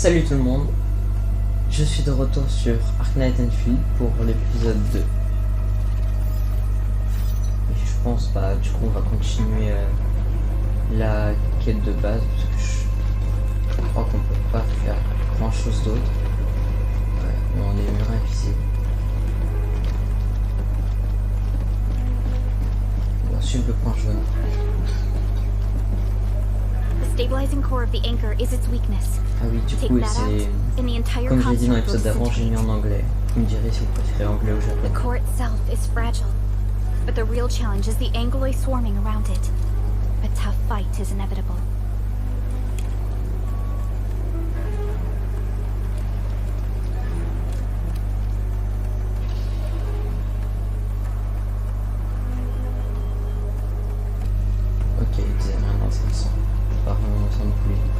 Salut tout le monde, je suis de retour sur Ark Knight and Field pour l'épisode 2. Et je pense du coup on va continuer la quête de base parce que je crois qu'on peut pas faire grand chose d'autre. Ouais, on est murs invisibles. On va suivre le point jaune. The stabilizing core of the anchor is its weakness. Ah oui, du coup, c'est comme je l'ai dit dans l'épisode d'avant, j'ai mis en anglais. Vous me direz si vous préférez anglais ou japonais. The core itself is fragile, but the real challenge is the Angoloi swarming around it. A tough fight is inevitable. Ok, il disait rien d'intéressant. Par contre, on semble plus libre.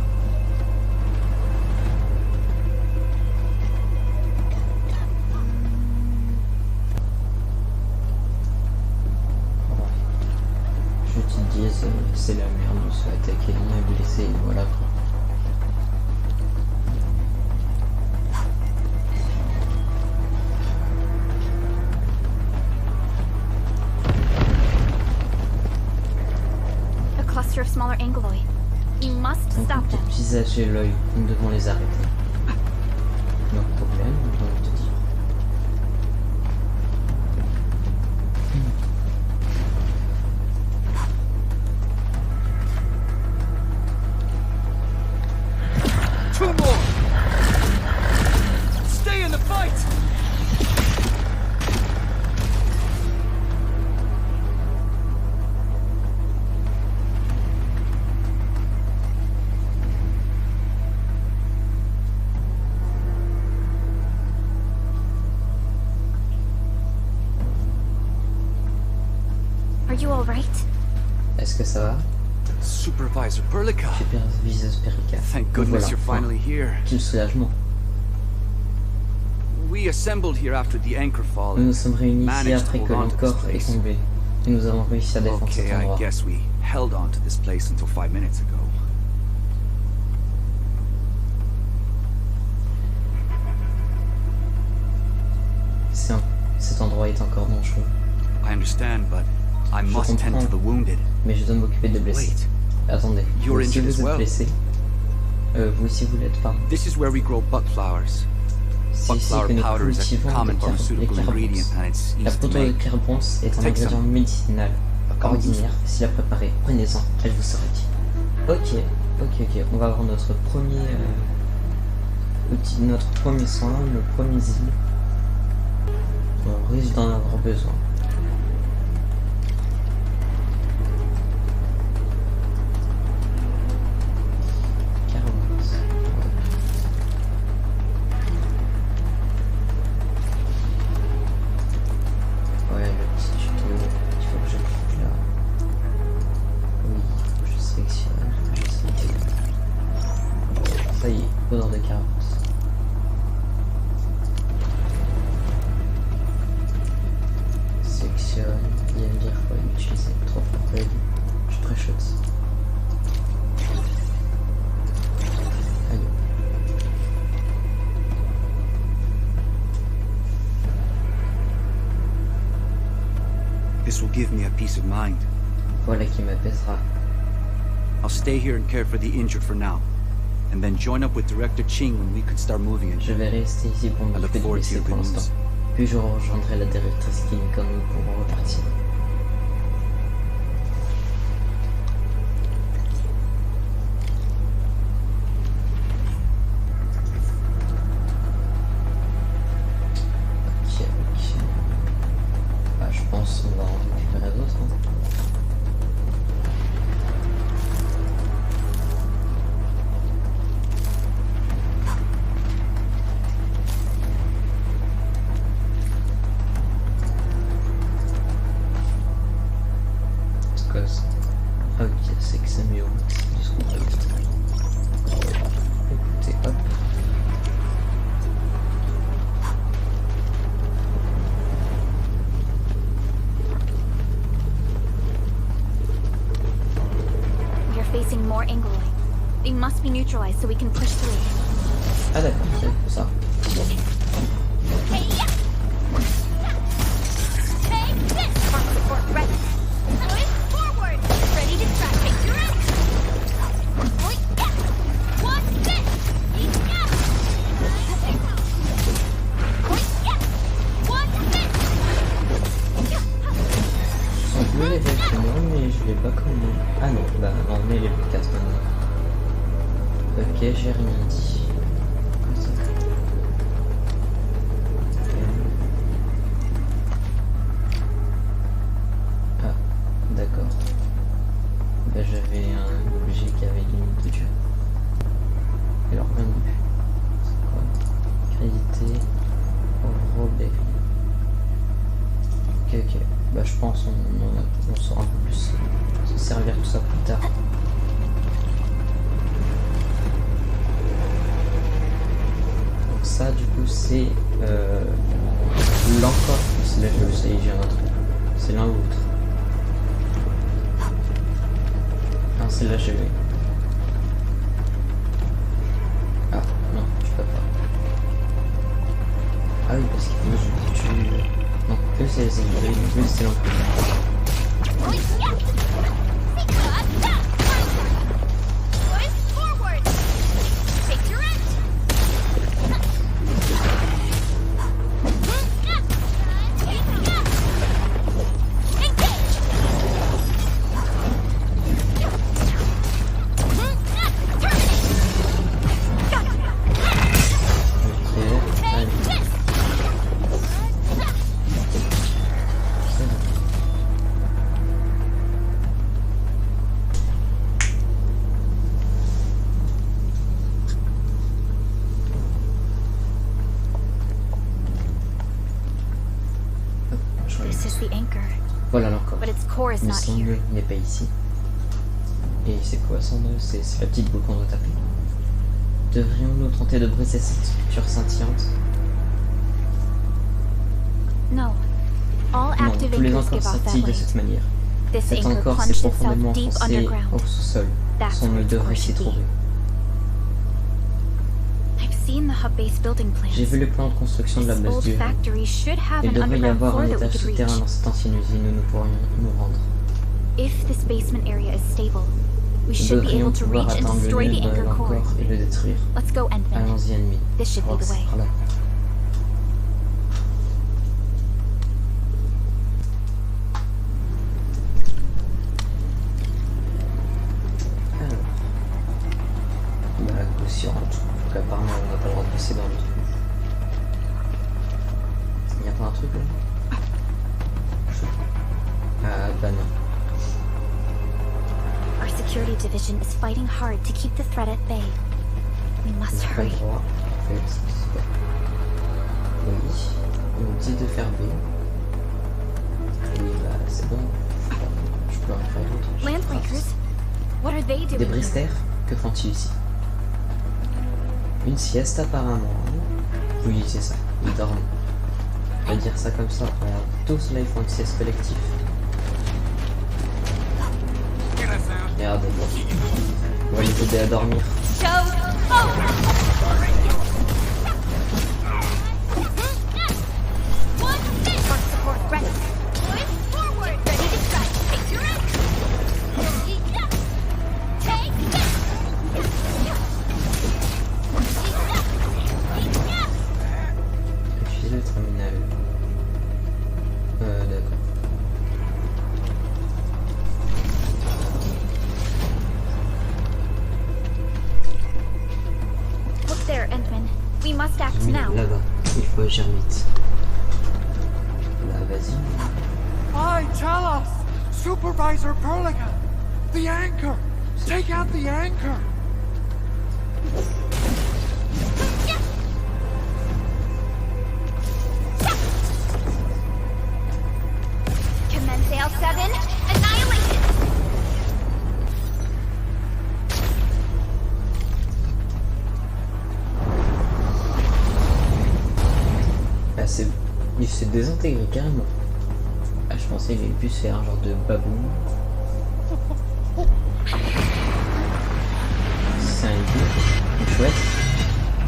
Je te dis, c'est la merde, on se fait attaquer, on est blessé, et voilà quoi. Of smaller Angoloi. We must stop them. Visage et l'œil, nous devons les arrêter. No problème, on va te dire. Two more. Stay in the fight. Are you all right? Est-ce que ça va? Supervisor Perlica. Superviseur Perlica. Thank goodness you're Voilà. finally here. Quel soulagement. We assembled here after the anchor fall. Nous nous sommes réunis ici managed après to que hold on to this l'encore est place. tombé. Et nous avons réussi à défendre Okay, cet I endroit. guess we held on to this place until 5 minutes ago. Cet endroit est encore dangereux. I understand, but I Je must tend to the wounded. Mais je dois m'occuper des blessés. Wait, Attendez, You're vous aussi injured vous as êtes well. blessé. Vous aussi vous l'êtes, pardon. this is where we grow buck flowers. C'est Buck ici flower que nous powder is a cultivons common les pharmaceutical ingredient carbonces. and it's La easy to poudre de make. carbonce est un Take ingrédient some. médicinal Come ordinaire. Si la préparez, prenez-en, elle vous sera utile. Ok, on va avoir notre premier outil, notre premier soin, le premier île. On risque d'en avoir besoin. Carbonce. Ouais, le petit tuto, il faut que je le trouve là. Oui, il faut que je sélectionne. Ça y est, poudre de carence. Sélectionne, il va me dire qu'il faut l'utiliser 3 fois ready. Je pré-shot. Allez. This will give me a peace of mind. Voilà qui m'apaisera. I'll stay here and care for the injured for now, and then join up with Director Ching when we can start moving Je again. vais rester ici pour I look m'occuper des forward to blessés your pour good l'instant. news. Puis je rejoindrai la directrice Kim quand nous pourrons repartir. Ok. Je pense qu'on va en récupérer d'autres. Parce que ah oui, c'est que c'est mieux. C'est ce qu'on va écoutez, hop. We are facing more Angoloi. They must be neutralized so we can push through. Ah d'accord, c'est pour ça. Ils sont plus légers que moi, mais je l'ai pas connu. Ah non, bah non, on est level 4 maintenant. Ok, j'ai rien dit. Comme ça. Ah, d'accord. Bah j'avais un objet qui avait limite de durée. Alors même c'est quoi? Crédité Robert. Ok, ok. Bah je pense on saura un peu plus se servir tout ça plus tard. Donc ça du coup c'est l'encore. Là je sais, j'ai un autre. C'est l'un ou l'autre. Non, celle-là j'ai vu. Ah non, tu peux pas. Ah oui, parce qu'il faut que tu... Non, que c'est l'encore. This is the anchor, Voilà l'encore. but its core is Mais not son here. nœud n'est pas ici. Et c'est quoi son nœud? C'est la petite boule qu'on doit taper. Devrions-nous tenter de briser cette structure scintillante? No. All Non, active tous les anchors encores give off that scintillent de light. cette manière. This Cet anchor encore s'est plunged profondément itself deep enfoncé underground. au sous-sol. That's Son where nœud its core devrait s'y should be. trouver. I've seen the hub base building J'ai plans. vu le plan de construction de la This base old du Hub. factory should have Il an devrait y underground avoir floor un that we étage could souterrain reach. dans cette ancienne usine où nous pourrions nous rendre. If this basement area is stable, we Nous should be devrions able to pouvoir reach and atteindre le destroy nœud the de anchor core. l'encore et le détruire. Let's go, Entman. Allons-y, ennemi. This Je should crois be que the c'est way. par là. Alors. Bah, caution. Donc apparemment on n'a pas le droit de passer dans le trou. Il n'y a pas un truc là? Ah bah non. Our security division is fighting hard to keep the threat at bay. We On must n'a pas le hurry. droit. En fait, c'est pas. Oui. Il nous dit de faire B. Oui bah c'est bon. Je peux en faire d'autres. Landbreakers, what are they Des doing here? bristers, que font-ils ici? Une sieste apparemment. Oui, c'est ça, ils dorment. On va dire ça comme ça. Regarde, tous là ils font une sieste collective. Regarde, on va les aider à dormir. Spark support ready. Forward, ready to strike. Take your aim. Take Utiliser le terminal. D'accord. Look there, Entman. We must act Oui, now. là-bas, il faut agir vite. Là, vas-y. Aye, tell us! Supervisor Perlica! The anchor! Take out the anchor! Commence L7. Annihilation. Ah, c'est... Il s'est désintégré carrément. Ah, je pensais qu'il allait plus faire un genre de baboon. C'est un aigu, une chouette.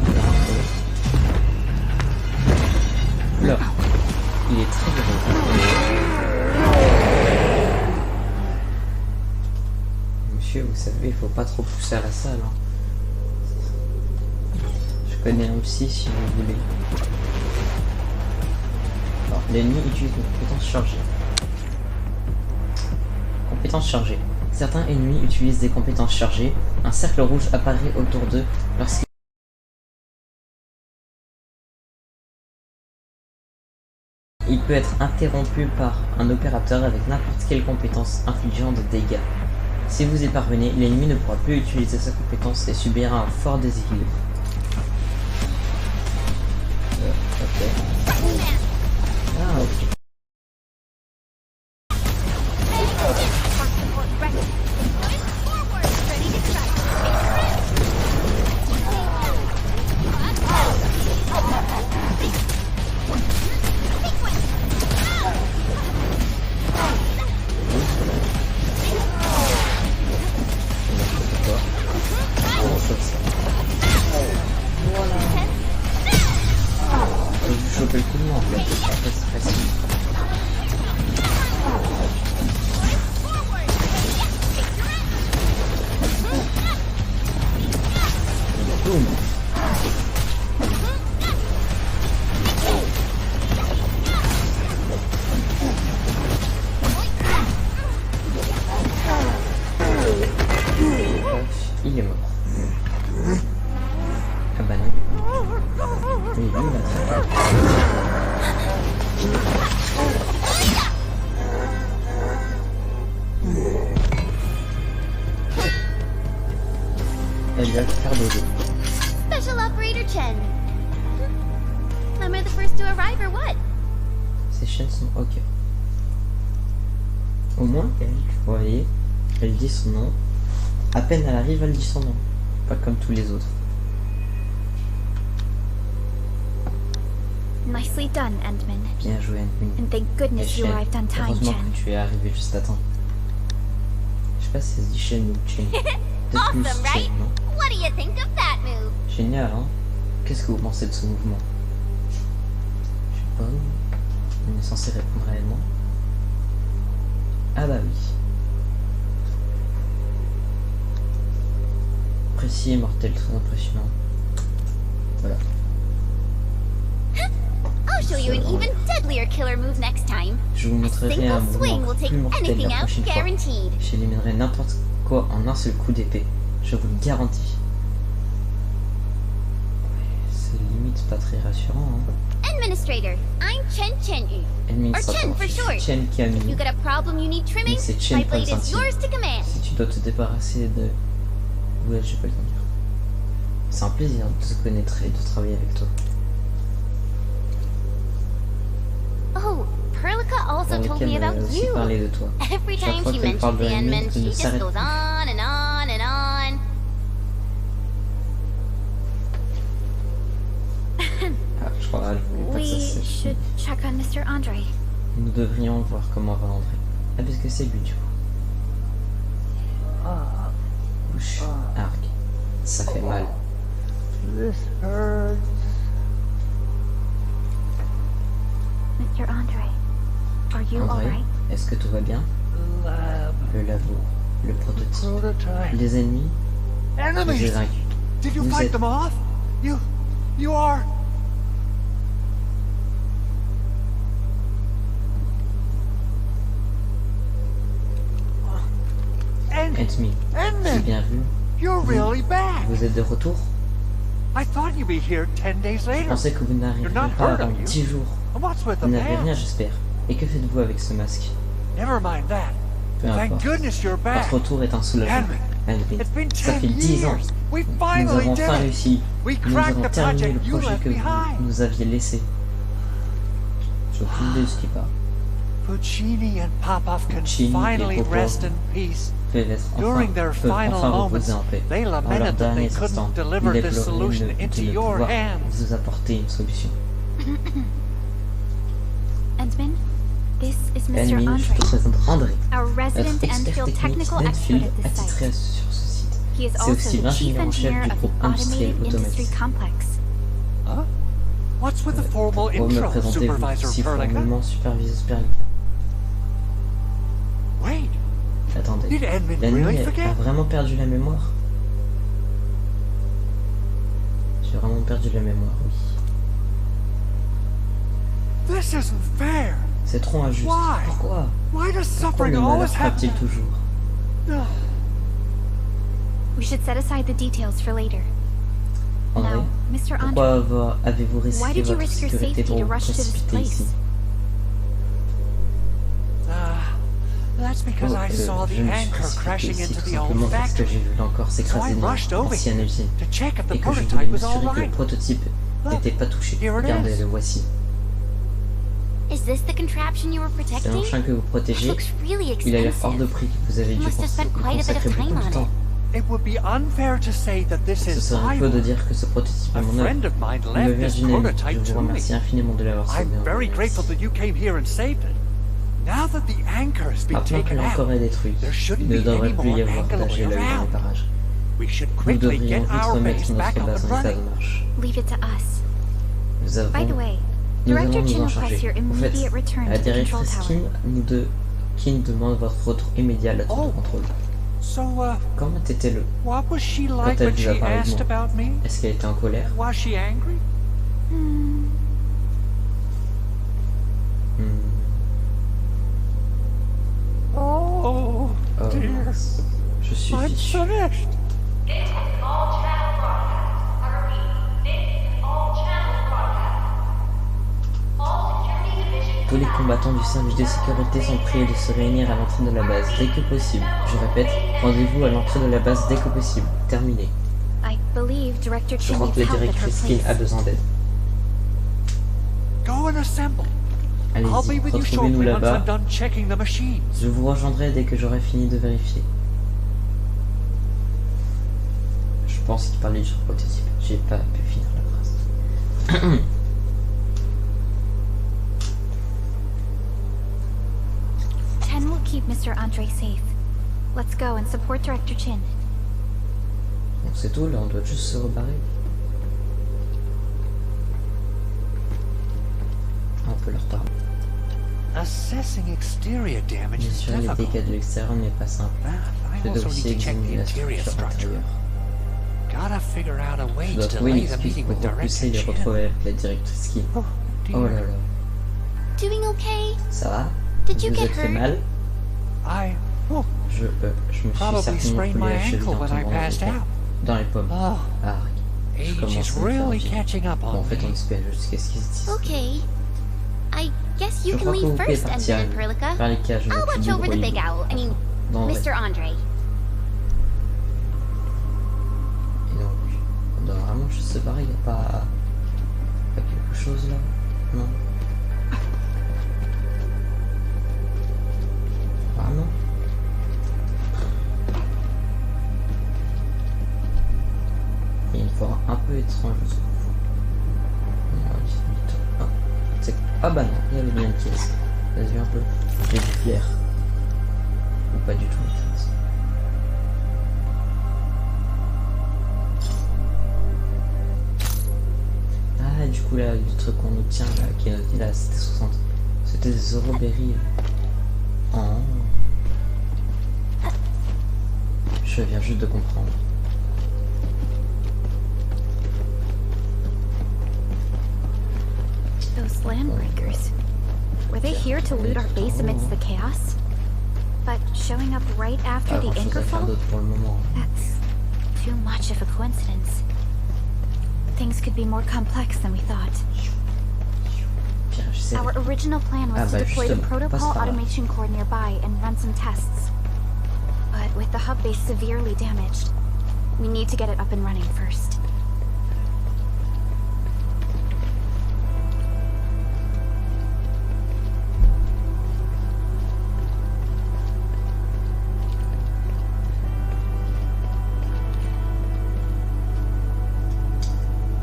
Voilà. faut pas trop pousser à la salle. Hein. Je connais un psy si vous voulez. Alors, l'ennemi utilise une compétence chargée. Compétence chargée. Certains ennemis utilisent des compétences chargées. Un cercle rouge apparaît autour d'eux lorsqu'ils il peut être interrompu par un opérateur avec n'importe quelle compétence infligeant des dégâts. Si vous y parvenez, l'ennemi ne pourra plus utiliser sa compétence et subira un fort déséquilibre. Ok. Ah, ok. Choper le coup de main en fait, après c'est facile. Boum. Il est mort. Ah bah non. Il est lui là. Elle vient de faire dodo. Special Operator Chen. Am I the first to arrive or what? Ces chaînes sont ok. Au moins, elle, vous voyez, elle dit son nom. À peine elle arrive, elle dit son nom. Pas comme tous les autres. Nicely done, Endman. Bien joué, Endman. And thank goodness you Shen, arrived on time, heureusement Chen. que tu es arrivé juste à temps. Je sais pas si ça se dit Shen ou Chen. Peut-être plus Awesome, Chen, right? non? What do you think of that move? Génial, hein? Qu'est-ce que vous pensez de ce mouvement? Je sais pas. On est censé répondre réellement. Ah bah oui. Précis et mortel, très impressionnant. Voilà. I'll show you an even deadlier killer move next time. Je vous A montrerai un single swing mouvement will take plus mortel anything la out, prochaine fois. guaranteed. J'éliminerai n'importe quoi en un seul coup d'épée. Je vous le garantis. C'est limite pas très rassurant, hein. Administrator, I'm Chen Chen-yu. Administrateur, Or Chen for je suis short. Chen If Camille. you got a problem you need trimming, Mais c'est Chen my blade is Constantine. yours to command. Si tu dois te débarrasser de... Ouais, je sais pas le dire. C'est un plaisir de te connaître et de travailler avec toi. Oh, Perlica also Pour told me lequel about aussi you. parler de toi. Every Chaque time fois she qu'elle parle mentions de the Endman, Endman, elle ne she just s'arrête goes pas. on and on and on. Ah, je crois que je voulais pas que ça We se should check on Mr. Andre. Nous devrions voir comment va André. Ah, parce que c'est lui du coup. Bouche, arc. Ça fait mal. This hurts. Mr. Andre, are you André, alright? est-ce que tout va bien? Lab. Le labo, le prototype, Prototype. les ennemis, les Enemies! vaincus. Did you Vous fight êtes- them off? You are... Ennemis, j'ai Endman! bien vu. You're really back! Vous êtes de retour? I thought you'd be here 10 days Je later. pensais que vous n'arriveriez You're not pas hurt, avant are you? 10 jours. And what's with the Vous n'avez rien, band? j'espère. Et que faites-vous avec ce masque? Never mind that. Peu Thank importe. goodness you're back. Votre retour est un soulagement. Endman, it's been Ça 10 fait 10 ans. years. We Nous finally avons did enfin it. réussi. We Nous cracked avons the terminé le project you projet left que vous behind. nous aviez laissé. Je aucune idée de ce qui part. Puccini and Popov can Puccini et finally Popov rest in peace. Peuvent During their peuvent final enfin moments, reposer en paix. they Dans leurs lamented that they derniers couldn't instants, deliver ils this déploraient solution de into ne your pouvoir hands. vous apporter une solution. Endman, this is Mr. Ennemi, je Andre, te présente André, our notre resident expert Enfield technique technical d'Enfield expert at this attitré site. sur ce site. He is C'est also aussi the chief l'ingénieur en chef engineer du of groupe the industriel Automated Industry automatique. Complex. Huh? What's with the formal Pour me intro, présenter Supervisor si Perlica? formellement superviseur Perlica. Wait, Attends, Attendez. Did Edmund La nuit really a forget? vraiment perdu la mémoire? J'ai vraiment perdu la mémoire, oui. This isn't fair. C'est trop injuste. Why? Pourquoi? Why does Pourquoi suffering le malheur always frappe-t-il happen? toujours? We should set aside the details for later. André, Now, Mr. pourquoi Andre, avez-vous why risqué did you votre risk your sécurité safety pour to vous rush to this précipiter ici? place? That's because I saw Je the me suis anchor précipité crashing ici into tout the old simplement parce que factory j'ai vu l'encore s'écraser dans rushed over l'ancienne usine to check if the et que je voulais prototype was all m'assurer que le right. prototype n'était pas touché. Here it Regardez, is. le voici. Is this the contraption you were C'est protecting? l'engin que vous It protégez. looks really Il a l'air hors de expensive. prix. Vous avez You dû must have spent quite a bit of consacrer time beaucoup de on temps. It would be unfair to say that this Ce is serait faux de my dire que ce prototype est A mon œuvre. friend of mine Il me left vient this d'une amie. Je prototype vous to me. remercie infiniment de l'avoir sauvé. I'm very grateful that you came here and saved it. Now that the anchor has been Maintenant que taken l'encore out, est détruit, there shouldn't il ne be devrait any plus y more avoir Anglo d'âge l'œil dans les around. parages. We should Nous quickly devrions get vite our remettre base notre back up base and en état de running. marche. Leave it to us. Nous avons... By the way, Nous allons Director nous Chin en requests charger. your En fait, immediate return la to the control directrice tower. Kim demande votre retour immédiat à la tour Oh. de contrôle. So, Comment était-le? what was she like elle when vous a she parlé de asked moi? about me? Est-ce qu'elle était en colère? Was she angry? Hmm. Oh, Oh, dear. mince. Je suis I'm fichu. finished. All channel broadcasts. I repeat, all channel broadcasts. All security divisions. Tous les combattants du service de sécurité sont priés de se réunir à l'entrée de la base dès que possible. Je répète, rendez-vous à l'entrée de la base dès que possible. Terminé. I believe Director Je Chin crois que needs la help at her directrice Kim a place. besoin d'aide. Go and assemble. I'll be Allez-y, with you retrouvez-nous shortly once là-bas. I'm done checking the machines. Je vous rejoindrai dès que j'aurai fini de vérifier. Je pense qu'il parlait du prototype. J'ai pas pu finir la phrase. Chen will keep Mr. Andre safe. Let's go and support Director Chin. Donc c'est tout, là on doit juste se rebarrer. Un peu le retard. Assessing exterior damage is Mesurer les difficult. dégâts de l'extérieur n'est pas simple. I Je dois also aussi need to check the examiner la interior structure structure. intérieure. Gotta figure out a way Je dois to trouver une delay the explique meeting pour with repousser Director les Chin. retrouver avec la directrice Kim. Oh, Oh là dear. là. Doing okay? Ça va? Did you Vous get êtes fait hurt? mal? Oh, Je me suis probably certainement sprained coulé my la cheville ankle en when I tombant passed out. dans les pommes. Oh, Ah, je age commence is à me faire really vieux. catching up Bon, en on fait, on me. espère jusqu'à ce qu'ils se disent. Okay. I guess Je you can crois que vous leave pouvez first, partir Ensign Perlica. vers les cages. I'll watch over the big owl. I mean, Mr. Andre. Et donc, on doit vraiment juste se barrer, il n'y a pas quelque chose là? Non? Vraiment? Il y a une forme un peu étrange, je trouve. On va juste mettre- Ah bah non, il y avait bien une pièce. Vas-y un peu. J'ai du flair. Ou pas du tout en fait. Ah, du coup là, le truc qu'on obtient là, qui est noté là, c'était 60. C'était des Euroberry. Oh. Je viens juste de comprendre. Those landbreakers. Were they here to loot our base amidst the chaos? But showing up right after Pas the grand chose anchor à faire fall? d'autre pour le moment. That's too much of a coincidence. Things could be more complex than we thought. Pire, j'essaie Our de... original plan was Ah, to bah, deploy the justement, protocol passe par là. automation core nearby and run some tests. But with the hub base severely damaged, we need to get it up and running first.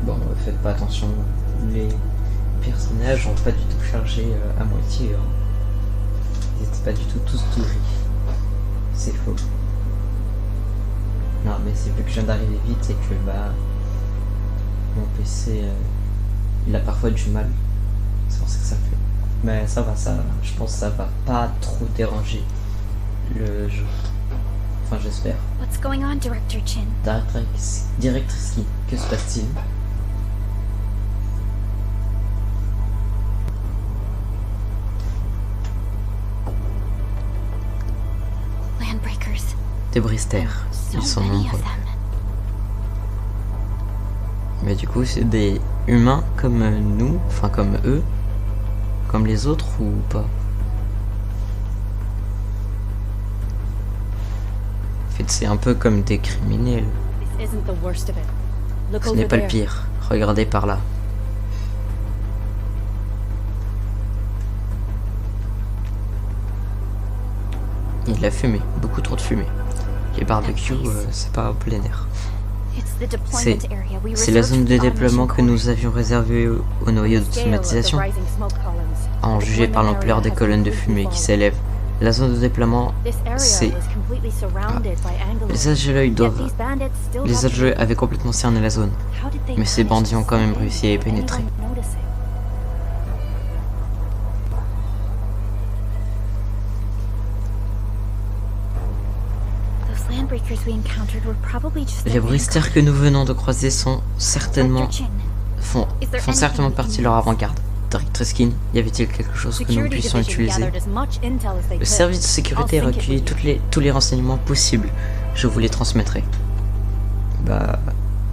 Bon, faites pas attention. Les personnages ont pas du tout chargé à moitié. Hein. Ils étaient pas du tout tous tout gris. C'est faux. Non, mais c'est vu que je viens d'arriver vite et que bah mon PC il a parfois du mal. C'est pour ça que ça fait. Mais ça va, je pense que ça va pas trop déranger le jeu. Enfin, j'espère. What's going on, Director Chin? Directrice King, que se passe-t-il? Landbreakers. Des Bristers, So ils sont many nombreux. of them. Mais du coup, c'est des humains comme nous, enfin comme eux, comme les autres ou pas? En fait, c'est un peu comme des criminels. This isn't the worst of it. Look Ce over n'est pas le there. pire. Regardez par là. Il a fumé, beaucoup trop de fumée. Les barbecues, c'est pas au plein air. It's the deployment area we C'est la reserved zone de for the déploiement automation que core. nous avions réservée au noyau The scale of the d'automatisation, rising smoke columns. à en juger par l'ampleur des colonnes de fumée qui s'élèvent. La zone de déploiement, This area c'est... was completely surrounded by Anglo. Les agents doivent... Yet these bandits still Les got agents through. avaient complètement cerné la zone. How did they Mais ces manage bandits ont to quand même sneak in réussi à y without pénétrer. anyone noticing? Those landbreakers we encountered were probably just Les their Bristers que nous venons de croiser sont certainement... Director Chin, font certainement partie de leur avant-garde. Directrice King, y avait-il quelque chose que nous Security puissions Division utiliser? gathered as much intel as they Le could. service de sécurité a I'll sync it recueilli with you. tous les renseignements possibles. Je vous les transmettrai. Bah...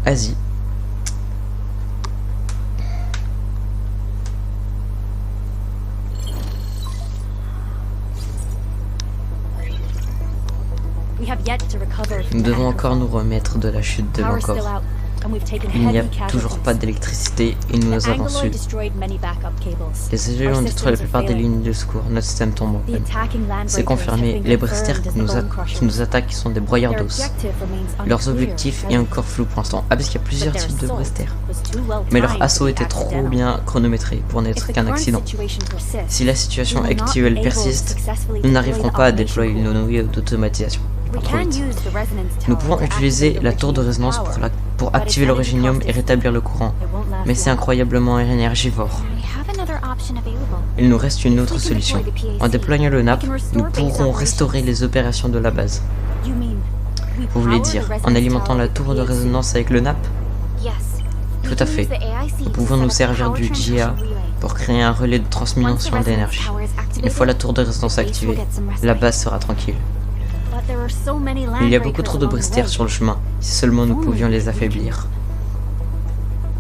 Vas-y. We have yet to recover from Nous the devons Anglo encore nous fall. remettre de la chute de Power's still l'encore. out, and we've taken Il n'y a heavy toujours casualties. pas d'électricité et nous The avons Anglo su. destroyed many backup cables. Les agents ont détruit la plupart des lignes de secours. Notre système tombe en The panne. attacking C'est landbreakers confirmé, have been les confirmed Bristers as qui the nous, bone crushers. qui nous attaquent sont des broyeurs Their d'os. objective remains Leurs unclear objectifs as est of encore flou pour l'instant. Ah, parce qu'il y a plusieurs but their types de assault Bristers. was too well Mais leur timed to assaut be était trop accidental. bien chronométré pour If n'être the qu'un current accident. situation persists, Si la situation we will not actuelle be able to persiste, successfully nous deploy n'arriverons the pas à automation déployer core. nos noyaux d'automatisation. We Trop can vite. use the resonance Nous tower pouvons to utiliser activate the la tour de original résonance power, pour but activer its l'originium energy et cost is rétablir le courant. It won't last Mais c'est long. incroyablement énergivore. we have another option available. Il nous reste une autre solution. En déployant le NAP, nous pourrons restaurer les opérations de la base. You mean we Vous voulez power dire, the en resonance alimentant tower la with tour de PAC? résonance avec le NAP? Yes. Tout We à can fait. use the AIC Nous to pouvons set nous up a servir power du transmission GIA relay. pour créer un relais de Once the transmission resonance d'énergie. tower is activated, Une fois la tour de résonance the base will activée, get some la respite. base sera tranquille. But there are so many Il y a beaucoup trop de landbreakers along the Bristers way. sur le chemin. Si seulement nous pouvions les affaiblir.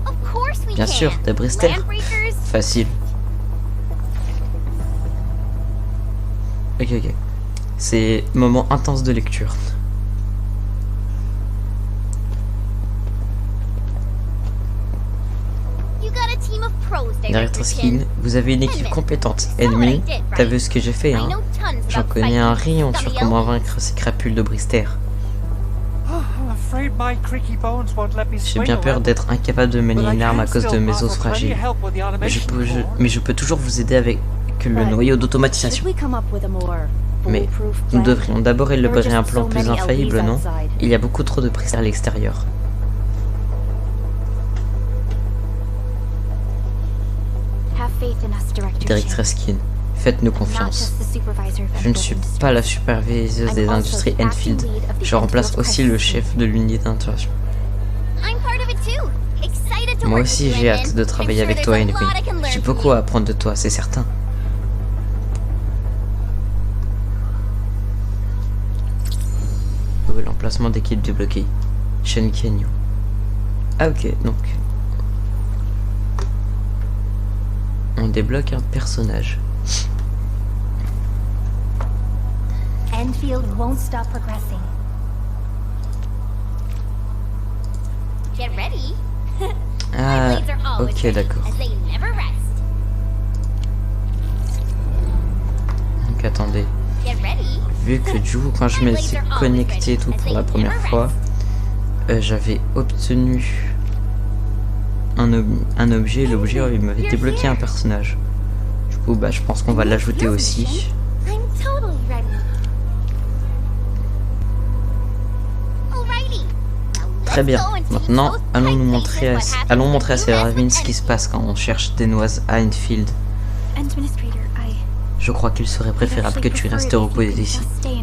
Of course we Bien can. sûr, des Bristers. Landbreakers. Facile. Ok. C'est moment intense de lecture. You got a team of pros, Director Directrice Chin. King, vous avez une équipe compétente. Ennemi, t'as vu ce que j'ai fait, I hein? know tons J'en about connais un fighting rayon sur scummy comment elements. vaincre ces crapules de Bristers. Oh, I'm afraid my creaky bones won't let me J'ai swing bien peur around. d'être incapable de manier But I une arme à can cause de still mes os offer plenty fragiles. of help with the automation Mais je peux toujours vous aider avec le Ouais. noyau Should d'automatisation. we come up with a more Mais foolproof nous plan? devrions d'abord There are élaborer un just plan so plus many infaillible, LEs non? outside. Il y a beaucoup trop de Bristers à l'extérieur. Have faith in us, Director Chin. Directrice King, faites-nous Not confiance. just the supervisor of Je ne Enfield suis Industries. pas la superviseuse des I'm also industries the acting Enfield. lead of the Je remplace Enfield aussi le Crisis chef de l'unité d'intervention. I'm part of it too. Excited to Moi work aussi with you, j'ai Edmund. hâte de I'm travailler sure avec there's toi, a Henry. lot I can learn J'ai from beaucoup you. à apprendre de toi, c'est certain. L'emplacement d'équipe débloqué. Shen Kenyu. Ah ok, donc... On débloque un personnage. Enfield won't stop progressing. Get ready. Ah, Blades are always ok, ready, d'accord. as they never rest. Donc attendez. Get ready. Vu que du coup, quand je me suis connecté et tout pour la première fois, j'avais obtenu un objet, l'objet il m'avait débloqué un personnage. Du coup, bah, je pense qu'on va l'ajouter aussi. I'm totally ready. Alrighty. Now Très let's bien. go and teach Maintenant, those allons bright montrer à faces what Sailor happens when you Ravine mess ce with qui se passe quand on cherche des noises à Enfield. Administrator, Je crois qu'il serait préférable que tu restes reposé ici.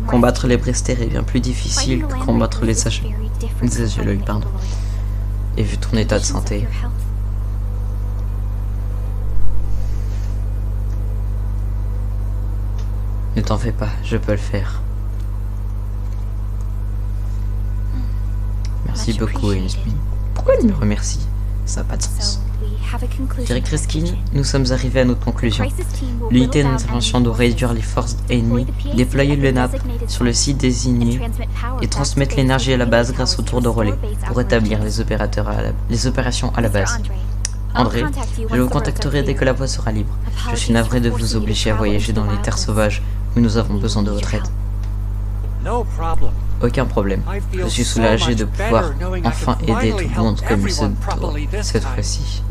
Combattre les Bresters est bien plus difficile que combattre les Ageloïs, pardon. Et vu ton état de santé. Ne t'en fais pas, je peux le faire. Merci beaucoup, Amy. Pourquoi elle me remercie? Ça n'a pas de sens. Directrice King, nous sommes arrivés à notre conclusion. L'unité d'intervention doit réduire les forces ennemies, déployer le NAP sur le site désigné et transmettre l'énergie à la base grâce au tour de relais pour établir les opérations à la base. André, je vous contacterai dès que la voie sera libre. Je suis navré de vous obliger à voyager dans les terres sauvages où nous avons besoin de votre aide. Aucun problème. Je suis soulagé de pouvoir enfin aider tout le monde comme il se doit cette fois-ci.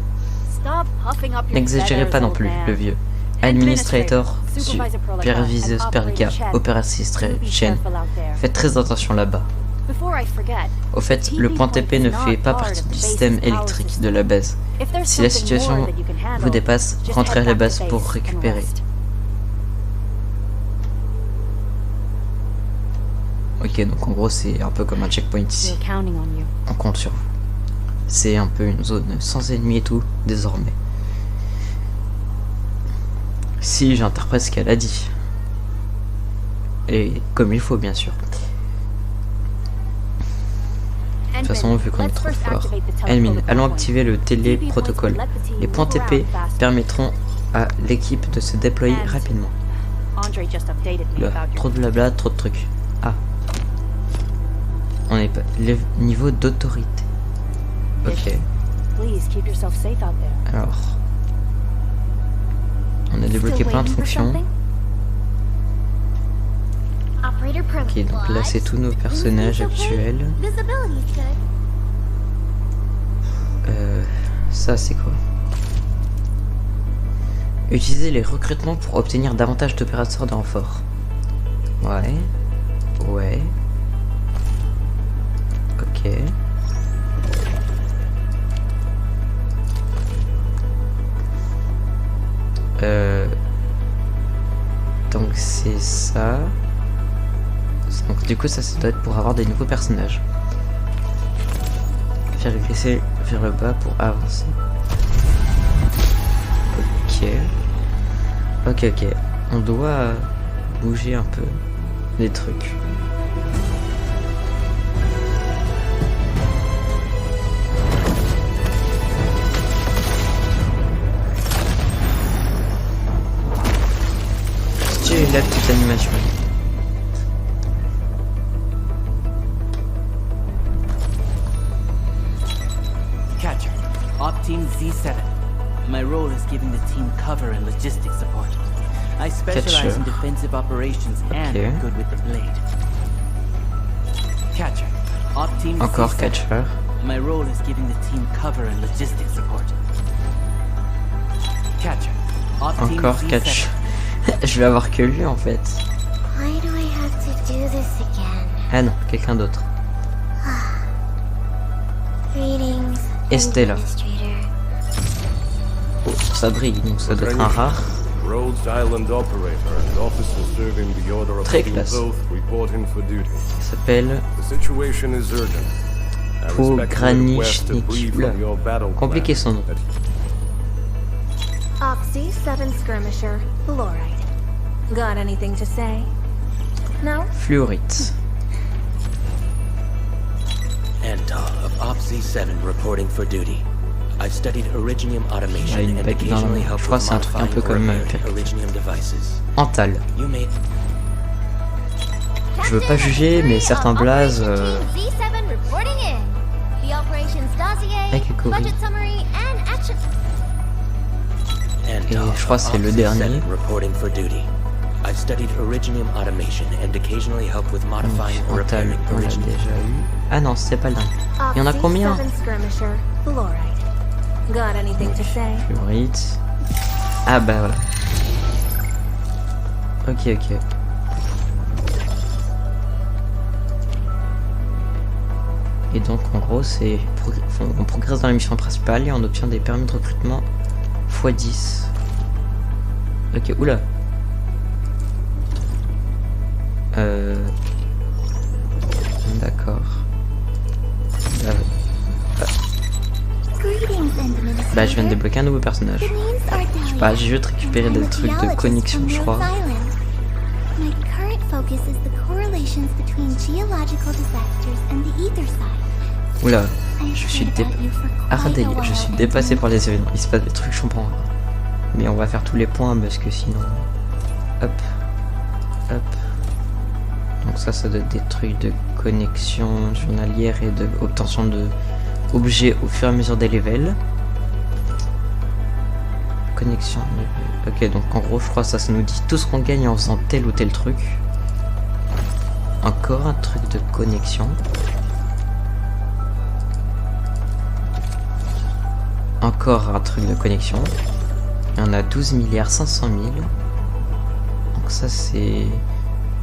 N'exagérez pas non plus, le vieux. Administrator, superviseuse Perga, opératrice Chen. Faites très attention là-bas. Au fait, le point TP ne fait pas partie du système électrique de la base. Si la situation vous dépasse, rentrez à la base pour récupérer. Ok, donc en gros c'est un peu comme un checkpoint ici. On compte sur vous. C'est un peu une zone sans ennemis et tout, désormais. Si j'interprète ce qu'elle a dit. Et comme il faut, bien sûr. De toute façon, vu qu'on est trop fort. Elmin, allons activer le téléprotocole. Les points TP permettront à l'équipe de se déployer rapidement. Là, trop de blabla, trop de trucs. Ah. On est pas... Le niveau d'autorité. Ok. Alors. On a débloqué plein de fonctions. Ok, donc là c'est tous nos personnages actuels. Ça c'est quoi? Utiliser les recrutements pour obtenir davantage d'opérateurs de renfort. Ouais. Ouais. Ok. Donc c'est ça. Donc du coup ça doit être pour avoir des nouveaux personnages. Faire glisser vers le bas pour avancer. Ok. Ok. On doit bouger un peu les trucs. La petite animation. Catcher, Op Team Z7. My role is giving the team cover and logistics support. I specialize in defensive operations and am good with the blade. Catcher, Op Team Encore Z7. Catcher. My role is giving the team cover and logistics support. Catcher, Op Team Encore Z7. Catcher. Je vais avoir que lui en fait. Ah non, quelqu'un d'autre. Estella. Oh, ça brille, donc ça doit être un rare. Très classe. Il s'appelle Pogranichnik. Compliqué son nom. Oxy 7 Skirmisher, Fluorite. Got anything to say? No? Fluorite. Anton of Opsy 7 reporting for duty. I've studied Originium automation and occasionally helped with modifying or repairing Originium devices. Antal. Je veux pas juger, mais certains blazes. Avec et je crois que c'est le dernier. I've studied Originium automation and occasionally help with modifying or repairing on l'a déjà eu. Ah non, c'est pas le dernier. Il y en a combien? Fluorite. Ah bah voilà. Ok. Et donc en gros c'est on progresse dans la mission principale et on obtient des permis de recrutement x10. Ok, oula. D'accord. Bah je viens de débloquer un nouveau personnage. Je sais pas, j'ai juste récupéré des trucs de connexion je crois. My current focus is the correlations between geological disasters and the ether side. Oula, je suis dépassé par les événements. Il se passe des trucs, je comprends. Mais on va faire tous les points parce que sinon... Hop. Hop. Donc ça doit être des trucs de connexion journalière et d'obtention de objets au fur et à mesure des levels. Connexion. Ok, donc en gros, je crois que ça nous dit tout ce qu'on gagne en faisant tel ou tel truc. Encore un truc de connexion. Encore un truc de connexion. Et on a 12 500 000. Donc ça c'est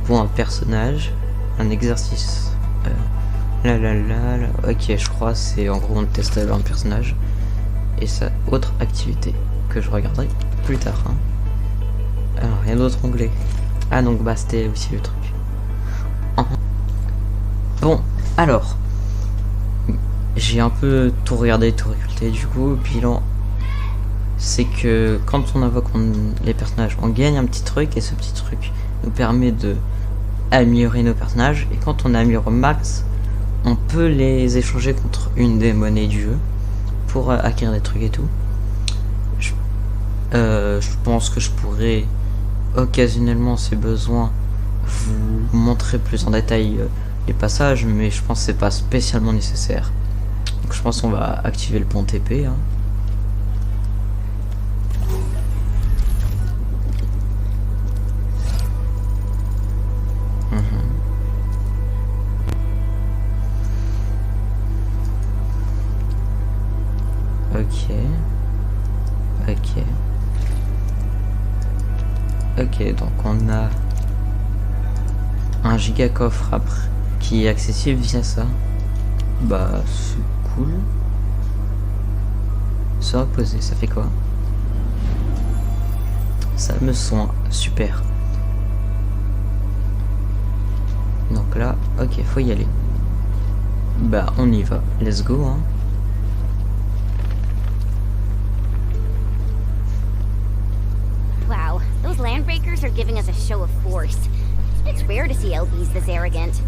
pour un personnage, un exercice. Ok, je crois c'est en gros on teste un personnage. Et ça, autre activité que je regarderai plus tard. Hein. Alors rien d'autre onglet. Ah donc bah c'était aussi le truc. Bon, alors j'ai un peu tout regardé, tout récolté. Du coup, le bilan, c'est que quand on invoque les personnages, on gagne un petit truc et ce petit truc nous permet de améliorer nos personnages. Et quand on améliore au max, on peut les échanger contre une des monnaies du jeu pour acquérir des trucs et tout. Je pense que je pourrais occasionnellement, si besoin, vous montrer plus en détail les passages, mais je pense que c'est pas spécialement nécessaire. Donc je pense qu'on va activer le pont TP. Hein. Ok, donc on a un giga coffre après qui est accessible via ça. Bah c'est cool. Se reposer, ça fait quoi? Ça me soigne, super. Donc là, ok, faut y aller. Bah on y va, let's go hein. Wow, those landbreakers are giving us a show of force. It's rare to see LBs this arrogant.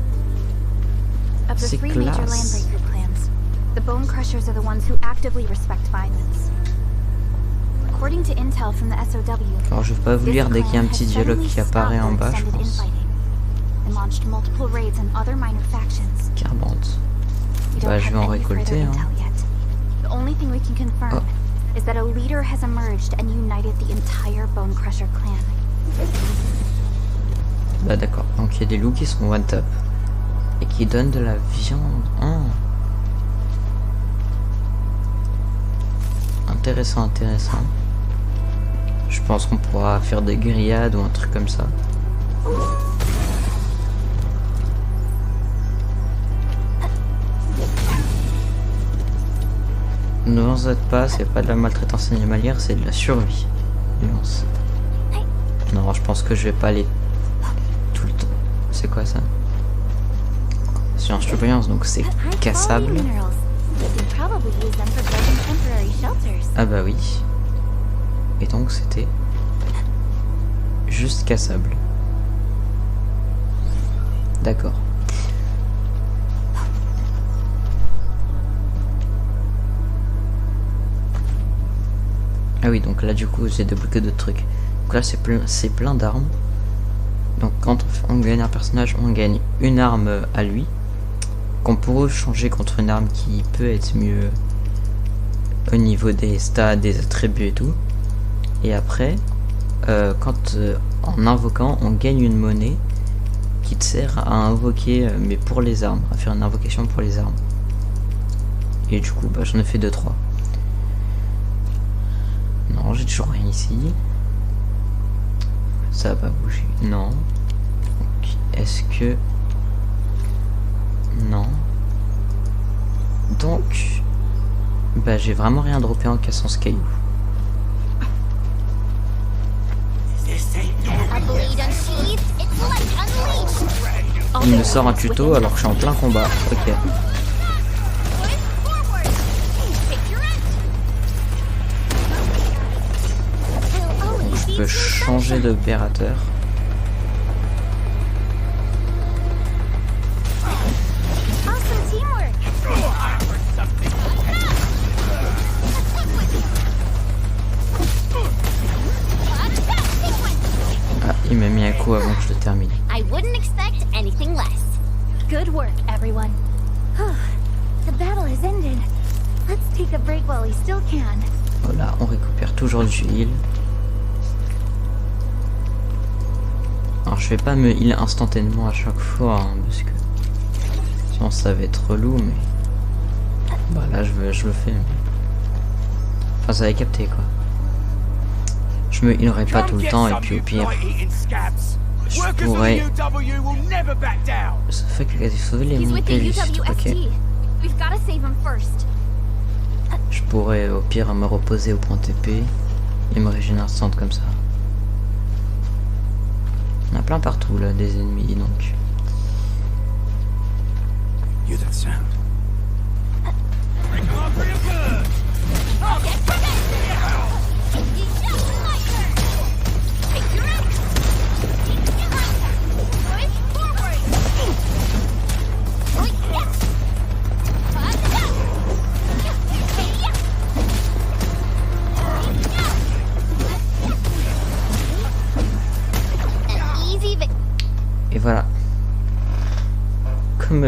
Of the three major landbreaker clans, the Bone Crushers are the ones who actively respect violence. According to intel from the SOW, alors je vais pas vous lire dès qu'il y a un petit dialogue qui apparaît en bas, je pense. Carbante. Bah je vais en récolter hein. The only thing we can confirm is that a leader has emerged and united the entire Bone Crusher clan. Bah d'accord, donc il y a des loups qui sont one tap et qui donnent de la viande. Intéressant, intéressant. Je pense qu'on pourra faire des grillades ou un truc comme ça. Ne vous êtes pas, c'est pas de la maltraitance animalière, c'est de la survie. Non, je pense que je vais pas aller tout le temps. C'est quoi ça? C'est un surveillance, donc c'est cassable. Ah bah oui. Et donc c'était juste cassable. D'accord. Ah oui, donc là du coup j'ai débloqué d'autres trucs. Donc là c'est plein d'armes. Donc quand on gagne un personnage, on gagne une arme à lui, qu'on pourrait changer contre une arme qui peut être mieux au niveau des stats, des attributs et tout. Et après, en invoquant, on gagne une monnaie qui te sert à invoquer, mais pour les armes, à faire une invocation pour les armes. Et du coup, bah, j'en ai fait 2-3. Non, j'ai toujours rien ici. Ça va pas bouger. Non. Est-ce que... Non. Donc... Bah j'ai vraiment rien droppé en cassant ce caillou. Il me sort un tuto alors que je suis en plein combat. Ok. Je peux changer d'opérateur. Ah, il m'a mis un coup avant que je le termine. I wouldn't expect anything less. Good work, everyone. The battle has ended. Let's take a break while we still can. Voilà, on récupère toujours du heal. Alors je vais pas me heal instantanément à chaque fois, hein, parce que sinon ça va être relou, mais bah là je le fais. Enfin ça avait capté quoi. Je me healerai pas tout le temps et puis au pire je pourrais... Ça fait que j'ai sauvé les montées juste, ok. Je pourrais au pire me reposer au point TP et me régénérer instant comme ça. On a plein partout là des ennemis donc. Et voilà. Comme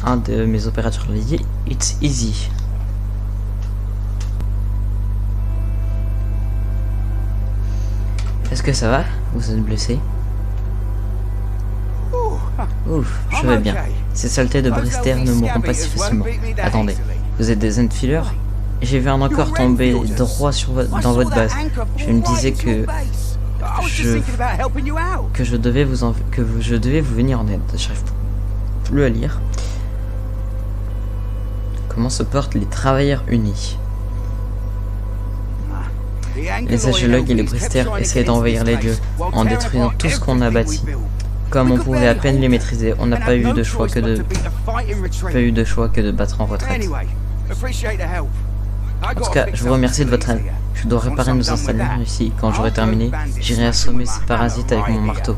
un de mes opérateurs l'a dit, it's easy. Est-ce que ça va? Vous êtes blessé? Ouf, je vais bien. Ces saletés de Brister ne mourront pas si facilement. Attendez, vous êtes des Endfillers? J'ai vu un encore tomber droit dans votre base. Je me disais que je devais vous venir en aide. J'arrive plus à lire. Comment se portent les travailleurs unis? Les archéologues et les Brister essaient d'envahir les lieux en détruisant tout ce qu'on a bâti. Comme on pouvait à peine les maîtriser, on n'a pas eu de choix que de battre en retraite. En tout cas, je vous remercie de votre aide. Je dois réparer nos installations ici. Quand j'aurai terminé, j'irai assommer ces parasites avec mon marteau.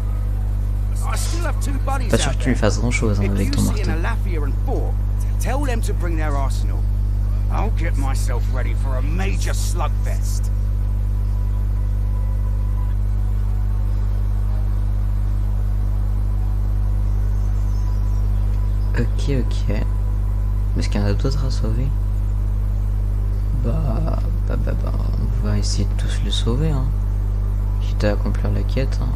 Pas sûr que tu lui fasses grand chose hein, avec ton marteau. Ok. Est-ce qu'il y en a d'autres à sauver? Bah, on va essayer de tous les sauver, hein. Quitte à accomplir la quête, hein.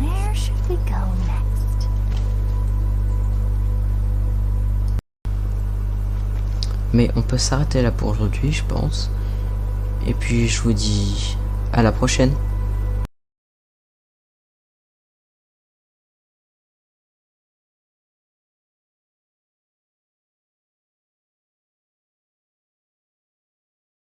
Where should we go next? Mais on peut s'arrêter là pour aujourd'hui, je pense. Et puis je vous dis à la prochaine.